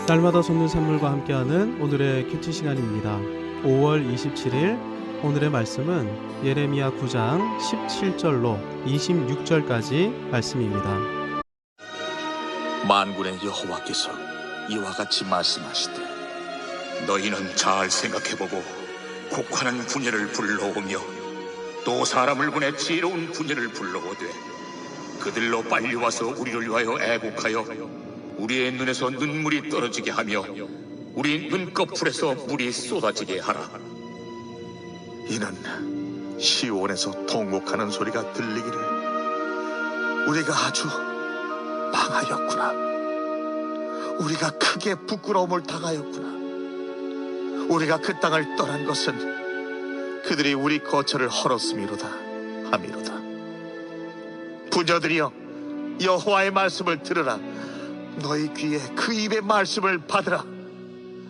날마다 솟는 샘물과 함께하는 오늘의 큐티 시간입니다. 5월 27일 오늘의 말씀은 예레미야 9장 17절로 26절까지 말씀입니다. 만군의 여호와께서 이와 같이 말씀하시되 너희는 잘 생각해보고 곡하는 분야를 불러오며 또 사람을 보내 지혜로운 분야를 불러오되 그들로 빨리 와서 우리를 위하여 애곡하여 우리의 눈에서 눈물이 떨어지게 하며 우리 눈꺼풀에서 물이 쏟아지게 하라. 이는 시온에서 통곡하는 소리가 들리기를 우리가 아주 망하였구나, 우리가 크게 부끄러움을 당하였구나. 우리가 그 땅을 떠난 것은 그들이 우리 거처를 헐었음이로다 하미로다. 부녀들이여, 여호와의 말씀을 들으라. 너희 귀에 그 입의 말씀을 받으라.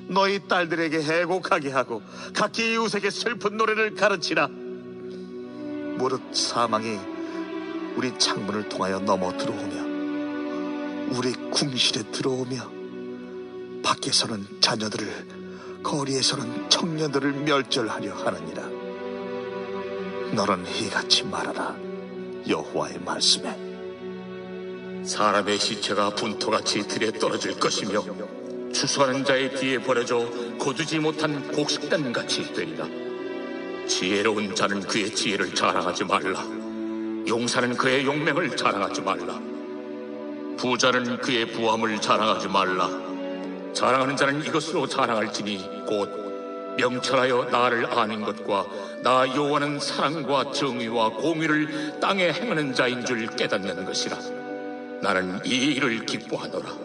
너희 딸들에게 애곡하게 하고 각기 이웃에게 슬픈 노래를 가르치라. 무릇 사망이 우리 창문을 통하여 넘어 들어오며 우리 궁실에 들어오며 밖에서는 자녀들을, 거리에서는 청년들을 멸절하려 하느니라. 너는 이같이 말하라. 여호와의 말씀에 사람의 시체가 분토같이 들에 떨어질 것이며 추수하는 자의 뒤에 버려져 거두지 못한 곡식단같이 되리라. 지혜로운 자는 그의 지혜를 자랑하지 말라. 용사는 그의 용맹을 자랑하지 말라. 부자는 그의 부함을 자랑하지 말라. 자랑하는 자는 이것으로 자랑할지니 곧 명철하여 나를 아는 것과 나 여호와는 사랑과 정의와 공의를 땅에 행하는 자인 줄 깨닫는 것이라. 나는 이 일을 기뻐하노라.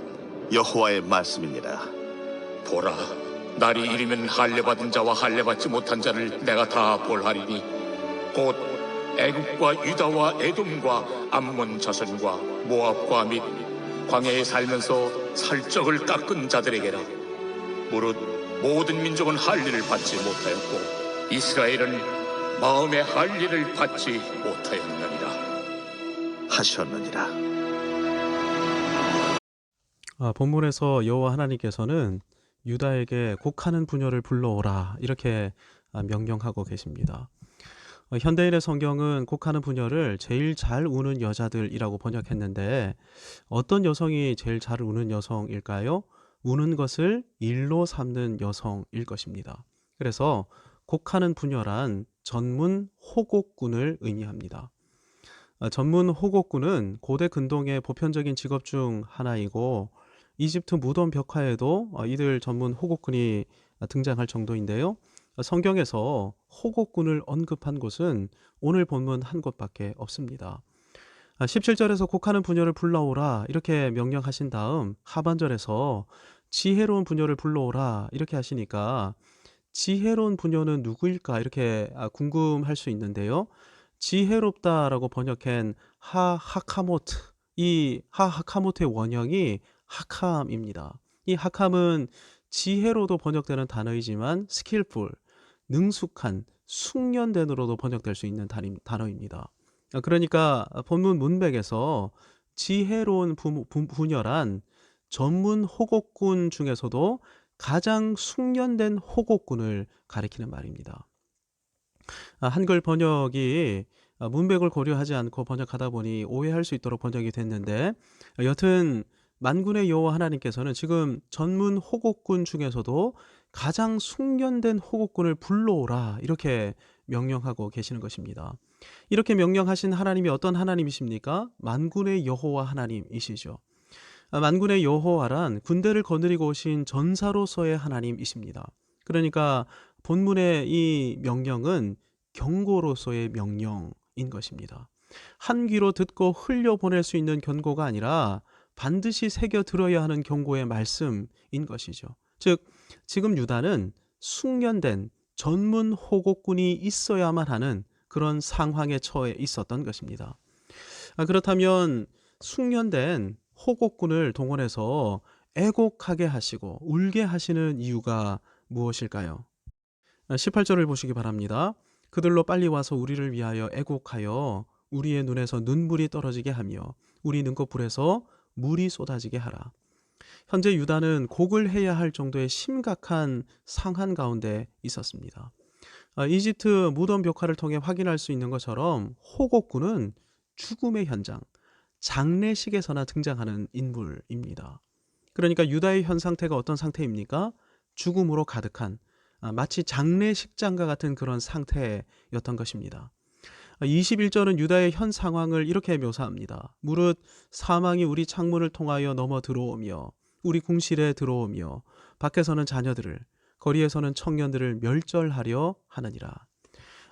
여호와의 말씀이니라. 보라, 날이 이르면 할례받은 자와 할례받지 못한 자를 내가 다 벌하리니 곧 애굽과 유다와 에돔과 암몬 자손과 모압과 및 광야에 살면서 살적을 깎은 자들에게라. 무릇 모든 민족은 할례를 받지 못하였고 이스라엘은 마음의 할례를 받지 못하였느니라 하셨느니라. 본문에서 여호와 하나님께서는 유다에게 곡하는 부녀를 불러오라 이렇게 명령하고 계십니다. 현대인의 성경은 곡하는 부녀를 제일 잘 우는 여자들이라고 번역했는데 어떤 여성이 제일 잘 우는 여성일까요? 우는 것을 일로 삼는 여성일 것입니다. 그래서 곡하는 부녀란 전문 호곡꾼을 의미합니다. 전문 호곡꾼은 고대 근동의 보편적인 직업 중 하나이고 이집트 무덤 벽화에도 이들 전문 호곡꾼이 등장할 정도인데요. 성경에서 호곡꾼을 언급한 곳은 오늘 본문 한 곳밖에 없습니다. 17절에서 곡하는 부녀를 불러오라 이렇게 명령하신 다음 하반절에서 지혜로운 부녀를 불러오라 이렇게 하시니까 지혜로운 부녀는 누구일까 이렇게 궁금할 수 있는데요. 지혜롭다라고 번역한 하하카모트, 이 하하카모트의 원형이 하캄입니다. 이 하캄은 지혜로도 번역되는 단어이지만 skillful, 능숙한, 숙련된으로도 번역될 수 있는 단어입니다. 그러니까 본문 문맥에서 지혜로운 부녀란 전문 호곡꾼 중에서도 가장 숙련된 호곡꾼을 가리키는 말입니다. 한글 번역이 문맥을 고려하지 않고 번역하다 보니 오해할 수 있도록 번역이 됐는데 여튼 만군의 여호와 하나님께서는 지금 전문 호곡꾼 중에서도 가장 숙련된 호곡꾼을 불러오라 이렇게 명령하고 계시는 것입니다. 이렇게 명령하신 하나님이 어떤 하나님이십니까? 만군의 여호와 하나님이시죠. 만군의 여호와란 군대를 거느리고 오신 전사로서의 하나님이십니다. 그러니까 본문의 이 명령은 경고로서의 명령인 것입니다. 한 귀로 듣고 흘려보낼 수 있는 경고가 아니라 반드시 새겨 들어야 하는 경고의 말씀인 것이죠. 즉 지금 유다는 숙련된 전문 호곡꾼이 있어야만 하는 그런 상황에 처해 있었던 것입니다. 그렇다면 숙련된 호곡꾼을 동원해서 애곡하게 하시고 울게 하시는 이유가 무엇일까요? 18절을 보시기 바랍니다. 그들로 빨리 와서 우리를 위하여 애곡하여 우리의 눈에서 눈물이 떨어지게 하며 우리 눈꺼풀에서 물이 쏟아지게 하라. 현재 유다는 곡을 해야 할 정도의 심각한 상한 가운데 있었습니다. 이집트 무덤 벽화를 통해 확인할 수 있는 것처럼 호곡군은 죽음의 현장, 장례식에서나 등장하는 인물입니다. 그러니까 유다의 현 상태가 어떤 상태입니까? 죽음으로 가득한, 마치 장례식장과 같은 그런 상태였던 것입니다. 21절은 유다의 현 상황을 이렇게 묘사합니다. 무릇 사망이 우리 창문을 통하여 넘어 들어오며 우리 궁실에 들어오며 밖에서는 자녀들을, 거리에서는 청년들을 멸절하려 하느니라.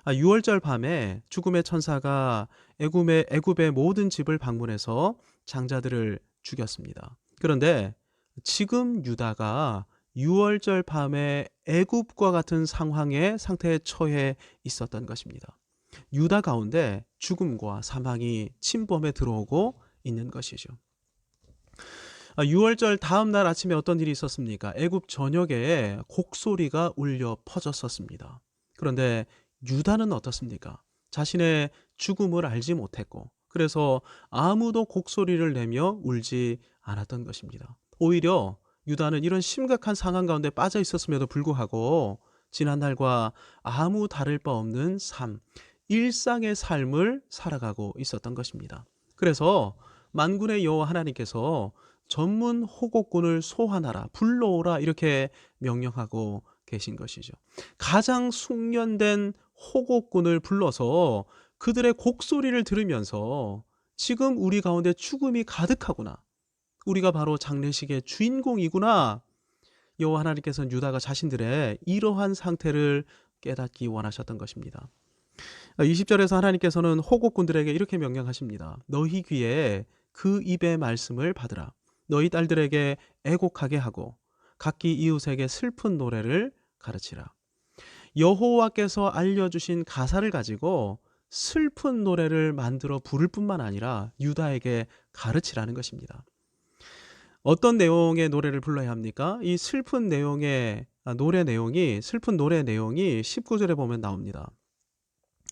6월절 밤에 죽음의 천사가 애굽의 모든 집을 방문해서 장자들을 죽였습니다. 그런데 지금 유다가 6월절 밤에 애굽과 같은 상태에 처해 있었던 것입니다. 유다 가운데 죽음과 사망이 침범해 들어오고 있는 것이죠. 6월절 다음 날 아침에 어떤 일이 있었습니까? 애굽 전역에 곡소리가 울려 퍼졌었습니다. 그런데 유다는 어떻습니까? 자신의 죽음을 알지 못했고, 그래서 아무도 곡소리를 내며 울지 않았던 것입니다. 오히려 유다는 이런 심각한 상황 가운데 빠져 있었음에도 불구하고 지난날과 아무 다를 바 없는 일상의 삶을 살아가고 있었던 것입니다. 그래서 만군의 여호와 하나님께서 전문 호곡군을 소환하라, 불러오라 이렇게 명령하고 계신 것이죠. 가장 숙련된 호곡군을 불러서 그들의 곡소리를 들으면서 지금 우리 가운데 죽음이 가득하구나, 우리가 바로 장례식의 주인공이구나, 여호와 하나님께서는 유다가 자신들의 이러한 상태를 깨닫기 원하셨던 것입니다. 20절에서 하나님께서는 호곡군들에게 이렇게 명령하십니다. 너희 귀에 그 입의 말씀을 받으라. 너희 딸들에게 애곡하게 하고 각기 이웃에게 슬픈 노래를 가르치라. 여호와께서 알려주신 가사를 가지고 슬픈 노래를 만들어 부를 뿐만 아니라 유다에게 가르치라는 것입니다. 어떤 내용의 노래를 불러야 합니까? 이 슬픈 내용의 슬픈 노래 내용이 19절에 보면 나옵니다.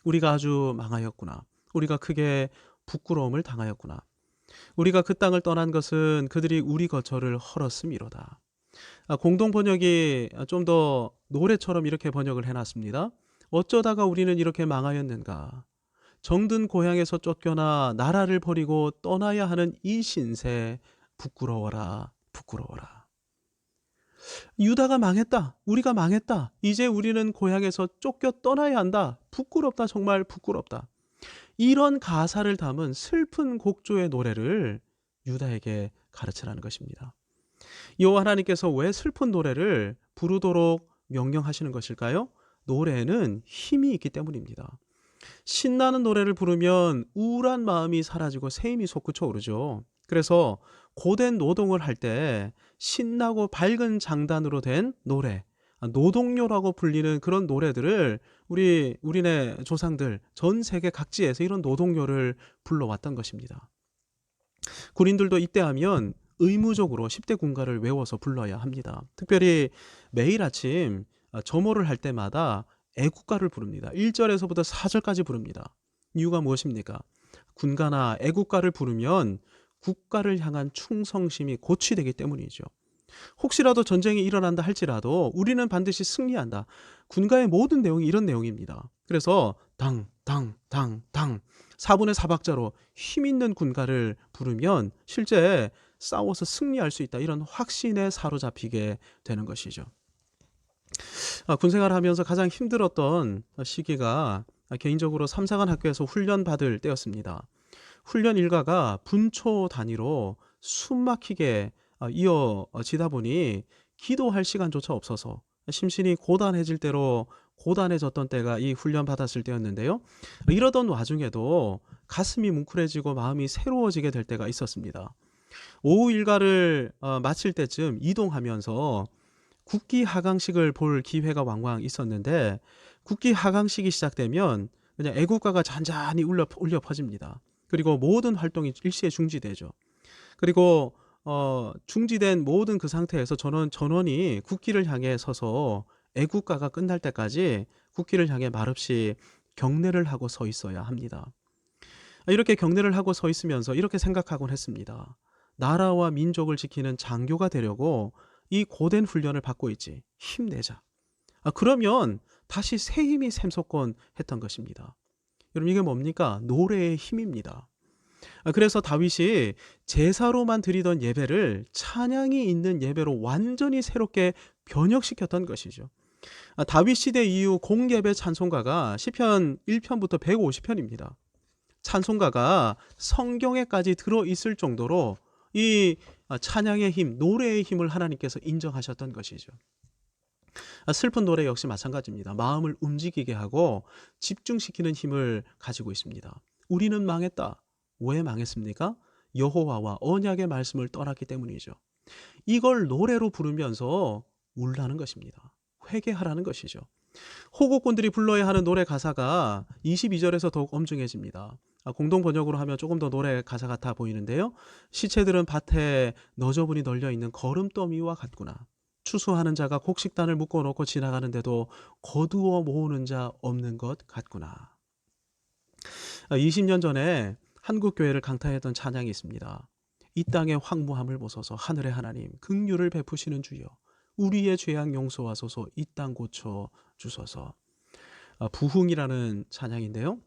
우리가 아주 망하였구나. 우리가 크게 부끄러움을 당하였구나. 우리가 그 땅을 떠난 것은 그들이 우리 거처를 헐었음이로다. 공동 번역이 좀 더 노래처럼 이렇게 번역을 해놨습니다. 어쩌다가 우리는 이렇게 망하였는가. 정든 고향에서 쫓겨나 나라를 버리고 떠나야 하는 이 신세, 부끄러워라, 부끄러워라. 유다가 망했다. 우리가 망했다. 이제 우리는 고향에서 쫓겨 떠나야 한다. 부끄럽다. 정말 부끄럽다. 이런 가사를 담은 슬픈 곡조의 노래를 유다에게 가르치라는 것입니다. 여호와 하나님께서 왜 슬픈 노래를 부르도록 명령하시는 것일까요? 노래에는 힘이 있기 때문입니다. 신나는 노래를 부르면 우울한 마음이 사라지고 새 힘이 솟구쳐 오르죠. 그래서 고된 노동을 할 때 신나고 밝은 장단으로 된 노래, 노동요라고 불리는 그런 노래들을 우리네 조상들 전 세계 각지에서 이런 노동요를 불러왔던 것입니다. 군인들도 이때 하면 의무적으로 10대 군가를 외워서 불러야 합니다. 특별히 매일 아침 점호를 할 때마다 애국가를 부릅니다. 1절에서부터 4절까지 부릅니다. 이유가 무엇입니까? 군가나 애국가를 부르면 국가를 향한 충성심이 고취되기 때문이죠. 혹시라도 전쟁이 일어난다 할지라도 우리는 반드시 승리한다. 군가의 모든 내용이 이런 내용입니다. 그래서 당 4분의 4박자로 힘있는 군가를 부르면 실제 싸워서 승리할 수 있다. 이런 확신에 사로잡히게 되는 것이죠. 군생활을 하면서 가장 힘들었던 시기가 개인적으로 삼사관 학교에서 훈련 받을 때였습니다. 훈련 일과가 분초 단위로 숨막히게 이어지다 보니 기도할 시간조차 없어서 심신이 고단해질 대로 고단해졌던 때가 이 훈련 받았을 때였는데요. 이러던 와중에도 가슴이 뭉클해지고 마음이 새로워지게 될 때가 있었습니다. 오후 일과를 마칠 때쯤 이동하면서 국기 하강식을 볼 기회가 왕왕 있었는데 국기 하강식이 시작되면 그냥 애국가가 잔잔히 울려 퍼집니다. 그리고 모든 활동이 일시에 중지되죠. 그리고 중지된 모든 그 상태에서 전원이 국기를 향해 서서 애국가가 끝날 때까지 국기를 향해 말없이 경례를 하고 서 있어야 합니다. 이렇게 경례를 하고 서 있으면서 이렇게 생각하곤 했습니다. 나라와 민족을 지키는 장교가 되려고 이 고된 훈련을 받고 있지. 힘내자. 그러면 다시 새 힘이 샘솟곤 했던 것입니다. 여러분 이게 뭡니까? 노래의 힘입니다. 그래서 다윗이 제사로만 드리던 예배를 찬양이 있는 예배로 완전히 새롭게 변혁시켰던 것이죠. 다윗 시대 이후 공예배 찬송가가 시편 1편부터 150편입니다. 찬송가가 성경에까지 들어있을 정도로 이 찬양의 힘, 노래의 힘을 하나님께서 인정하셨던 것이죠. 슬픈 노래 역시 마찬가지입니다. 마음을 움직이게 하고 집중시키는 힘을 가지고 있습니다. 우리는 망했다. 왜 망했습니까? 여호와와 언약의 말씀을 떠났기 때문이죠. 이걸 노래로 부르면서 울라는 것입니다. 회개하라는 것이죠. 호국군들이 불러야 하는 노래 가사가 22절에서 더욱 엄중해집니다. 공동 번역으로 하면 조금 더 노래 가사 같아 보이는데요. 시체들은 밭에 너저분이 널려 있는 거름더미와 같구나. 추수하는 자가 곡식단을 묶어놓고 지나가는데도 거두어 모으는 자 없는 것 같구나. 20년 전에 한국교회를 강타했던 찬양이 있습니다. 이 땅의 황무함을 보소서 하늘의 하나님 긍휼을 베푸시는 주여 우리의 죄악 용서하소서 이 땅 고쳐 주소서. 부흥이라는 찬양인데요.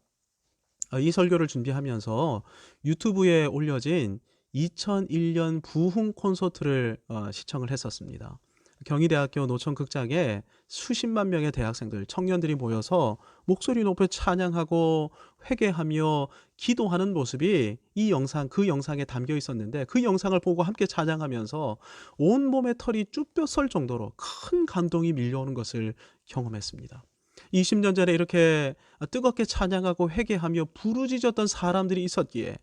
이 설교를 준비하면서 유튜브에 올려진 2001년 부흥 콘서트를 시청을 했었습니다. 경희대학교 노천극장에 수십만 명의 대학생들, 청년들이 모여서 목소리 높여 찬양하고 회개하며 기도하는 모습이 이 영상, 그 영상에 담겨 있었는데 그 영상을 보고 함께 찬양하면서 온몸에 털이 쭈뼛 설 정도로 큰 감동이 밀려오는 것을 경험했습니다. 20년 전에 이렇게 뜨겁게 찬양하고 회개하며 부르짖었던 사람들이 있었기에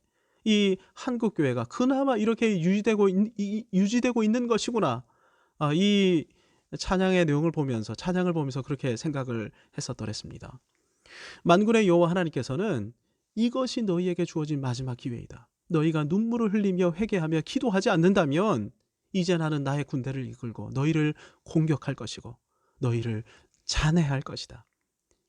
이 한국교회가 그나마 이렇게 유지되고 있는 것이구나. 이 찬양의 내용을 보면서 찬양을 보면서 그렇게 생각을 했었더랬습니다. 만군의 여호와 하나님께서는 이것이 너희에게 주어진 마지막 기회이다. 너희가 눈물을 흘리며 회개하며 기도하지 않는다면 이제 나는 나의 군대를 이끌고 너희를 공격할 것이고 너희를 잔해할 것이다.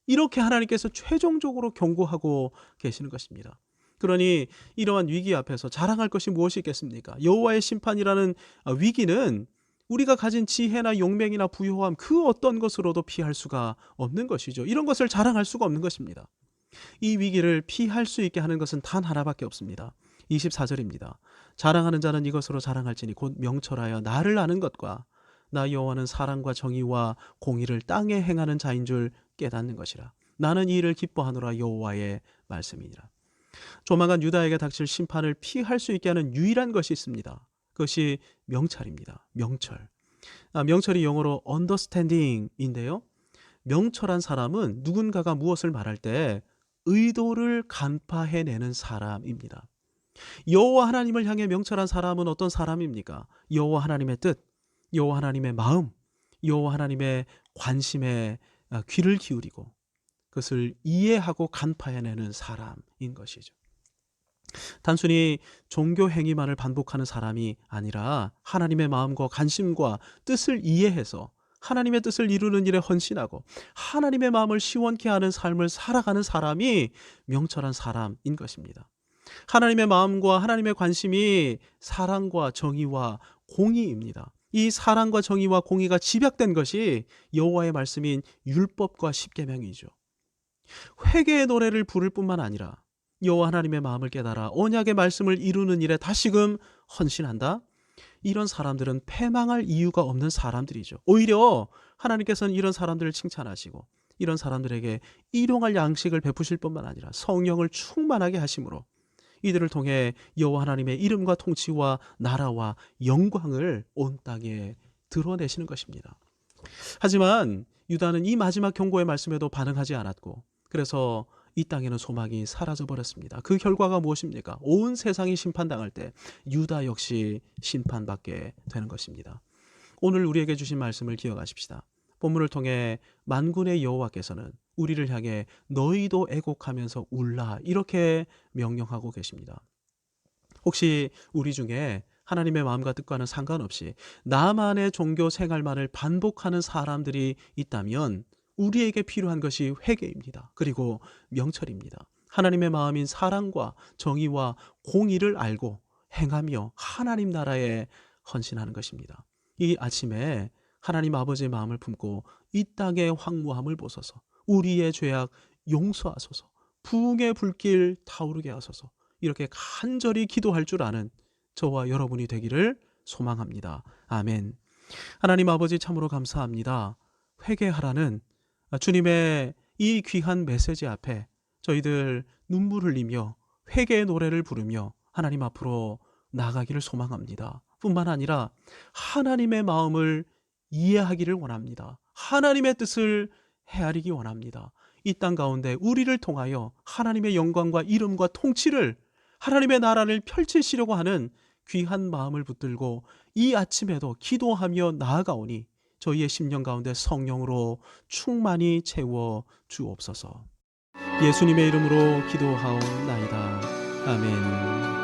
이렇게 하나님께서 최종적으로 경고하고 계시는 것입니다. 그러니 이러한 위기 앞에서 자랑할 것이 무엇이 있겠습니까? 여호와의 심판이라는 위기는 우리가 가진 지혜나 용맹이나 부요함 그 어떤 것으로도 피할 수가 없는 것이죠. 이런 것을 자랑할 수가 없는 것입니다. 이 위기를 피할 수 있게 하는 것은 단 하나밖에 없습니다. 24절입니다. 자랑하는 자는 이것으로 자랑할지니 곧 명철하여 나를 아는 것과 나 여호와는 사랑과 정의와 공의를 땅에 행하는 자인 줄 깨닫는 것이라. 나는 이 일을 기뻐하노라 여호와의 말씀이니라. 조만간 유다에게 닥칠 심판을 피할 수 있게 하는 유일한 것이 있습니다. 그것이 명철입니다. 명철. 명철이 영어로 understanding인데요. 명철한 사람은 누군가가 무엇을 말할 때 의도를 간파해내는 사람입니다. 여호와 하나님을 향해 명철한 사람은 어떤 사람입니까? 여호와 하나님의 뜻, 여호와 하나님의 마음, 여호와 하나님의 관심에 귀를 기울이고 그것을 이해하고 간파해내는 사람인 것이죠. 단순히 종교 행위만을 반복하는 사람이 아니라 하나님의 마음과 관심과 뜻을 이해해서 하나님의 뜻을 이루는 일에 헌신하고 하나님의 마음을 시원케 하는 삶을 살아가는 사람이 명철한 사람인 것입니다. 하나님의 마음과 하나님의 관심이 사랑과 정의와 공의입니다. 이 사랑과 정의와 공의가 집약된 것이 여호와의 말씀인 율법과 십계명이죠. 회개의 노래를 부를 뿐만 아니라 여호와 하나님의 마음을 깨달아 언약의 말씀을 이루는 일에 다시금 헌신한다. 이런 사람들은 패망할 이유가 없는 사람들이죠. 오히려 하나님께서는 이런 사람들을 칭찬하시고 이런 사람들에게 일용할 양식을 베푸실 뿐만 아니라 성령을 충만하게 하심으로 이들을 통해 여호와 하나님의 이름과 통치와 나라와 영광을 온 땅에 드러내시는 것입니다. 하지만 유다는 이 마지막 경고의 말씀에도 반응하지 않았고 그래서 이 땅에는 소망이 사라져버렸습니다. 그 결과가 무엇입니까? 온 세상이 심판당할 때 유다 역시 심판받게 되는 것입니다. 오늘 우리에게 주신 말씀을 기억하십시다. 본문을 통해 만군의 여호와께서는 우리를 향해 너희도 애곡하면서 울라 이렇게 명령하고 계십니다. 혹시 우리 중에 하나님의 마음과 뜻과는 상관없이 나만의 종교 생활만을 반복하는 사람들이 있다면 우리에게 필요한 것이 회개입니다. 그리고 명철입니다. 하나님의 마음인 사랑과 정의와 공의를 알고 행하며 하나님 나라에 헌신하는 것입니다. 이 아침에 하나님 아버지의 마음을 품고 이 땅의 황무함을 보소서, 우리의 죄악 용서하소서, 부흥의 불길 타오르게 하소서, 이렇게 간절히 기도할 줄 아는 저와 여러분이 되기를 소망합니다. 아멘. 하나님 아버지 참으로 감사합니다. 회개하라는 주님의 이 귀한 메시지 앞에 저희들 눈물 흘리며 회개의 노래를 부르며 하나님 앞으로 나가기를 소망합니다. 뿐만 아니라 하나님의 마음을 이해하기를 원합니다. 하나님의 뜻을 헤아리기 원합니다. 이 땅 가운데 우리를 통하여 하나님의 영광과 이름과 통치를, 하나님의 나라를 펼치시려고 하는 귀한 마음을 붙들고 이 아침에도 기도하며 나아가오니 저희의 심령 가운데 성령으로 충만히 채워 주옵소서. 예수님의 이름으로 기도하옵나이다. 아멘.